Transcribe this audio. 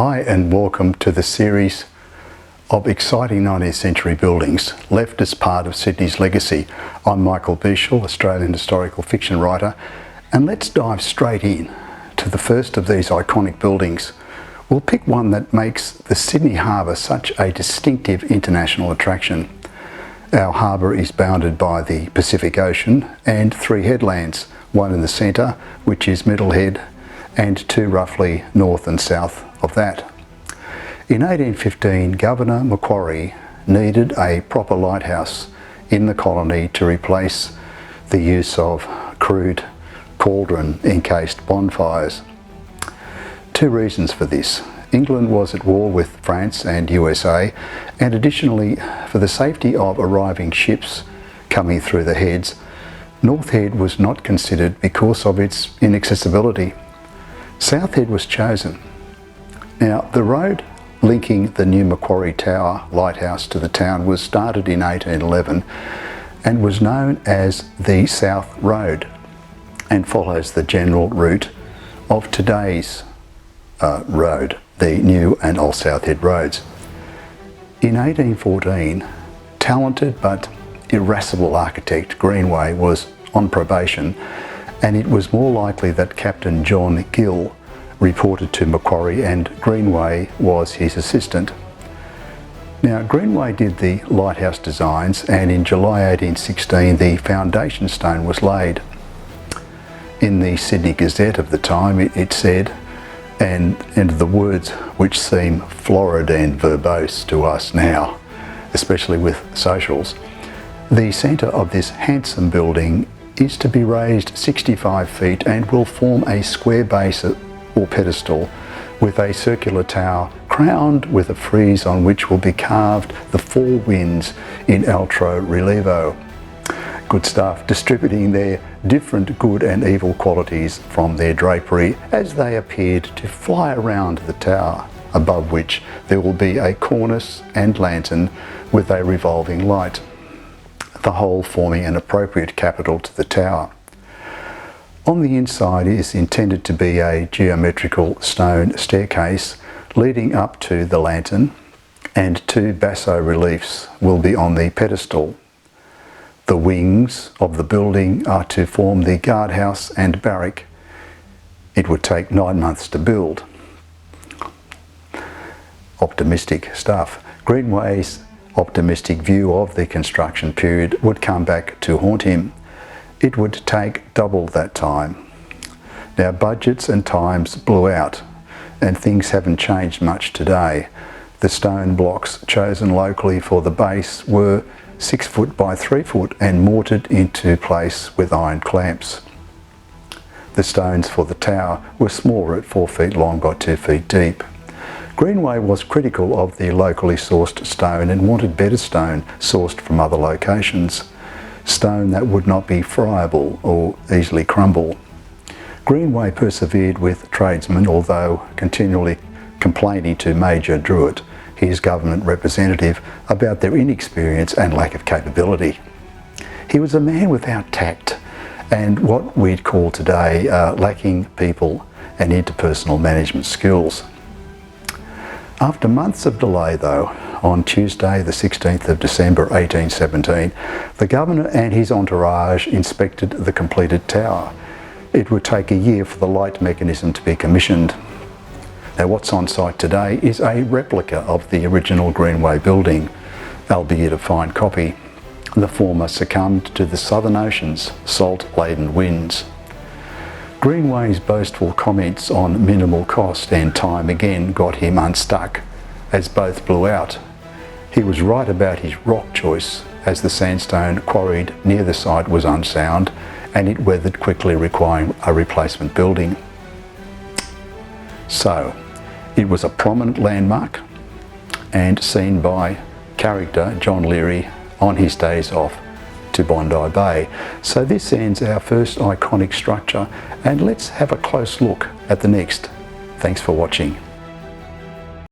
Hi and welcome to the series of exciting 19th century buildings left as part of Sydney's legacy. I'm Michael Beashall, Australian historical fiction writer, and let's dive straight in to the first of these iconic buildings. We'll pick one that makes the Sydney Harbour such a distinctive international attraction. Our harbour is bounded by the Pacific Ocean and three headlands, one in the centre, which is Middlehead, and two roughly north and south of that. In 1815, Governor Macquarie needed a proper lighthouse in the colony to replace the use of crude cauldron-encased bonfires. Two reasons for this. England was at war with France and USA, and additionally, for the safety of arriving ships coming through the heads, North Head was not considered because of its inaccessibility. South Head was chosen. Now, the road linking the new Macquarie Tower lighthouse to the town was started in 1811 and was known as the South Road and follows the general route of today's road, the New and Old South Head roads. In 1814, talented but irascible architect Greenway was on probation, and it was more likely that Captain John Gill reported to Macquarie and Greenway was his assistant. Now, Greenway did the lighthouse designs, and in July 1816 the foundation stone was laid. In the Sydney Gazette of the time it said, and the words which seem florid and verbose to us now, especially with socials, the centre of this handsome building is to be raised 65 feet and will form a square base or pedestal with a circular tower crowned with a frieze on which will be carved the four winds in alto relievo. Good stuff, distributing their different good and evil qualities from their drapery as they appeared to fly around the tower, above which there will be a cornice and lantern with a revolving light, the whole forming an appropriate capital to the tower. On the inside is intended to be a geometrical stone staircase leading up to the lantern, and two basso reliefs will be on the pedestal. The wings of the building are to form the guardhouse and barrack. It would take 9 months to build. Optimistic stuff. Greenway's optimistic view of the construction period would come back to haunt him. It would take double that time. Now, budgets and times blew out, and things haven't changed much today. The stone blocks chosen locally for the base were 6 foot by 3 foot and mortared into place with iron clamps. The stones for the tower were smaller at 4 feet long by 2 feet deep. Greenway was critical of the locally sourced stone and wanted better stone sourced from other locations, stone that would not be friable or easily crumble. Greenway persevered with tradesmen, although continually complaining to Major Druitt, his government representative, about their inexperience and lack of capability. He was a man without tact and what we'd call today lacking people and interpersonal management skills. After months of delay though, on Tuesday the 16th of December 1817, the Governor and his entourage inspected the completed tower. It would take a year for the light mechanism to be commissioned. Now, what's on site today is a replica of the original Greenway building, albeit a fine copy. The former succumbed to the Southern Ocean's salt-laden winds. Greenway's boastful comments on minimal cost and time again got him unstuck, as both blew out. He was right about his rock choice, as the sandstone quarried near the site was unsound and it weathered quickly, requiring a replacement building. So, it was a prominent landmark and seen by character John Leary on his days off to Bondi Bay. So this ends our first iconic structure, and let's have a close look at the next. Thanks for watching.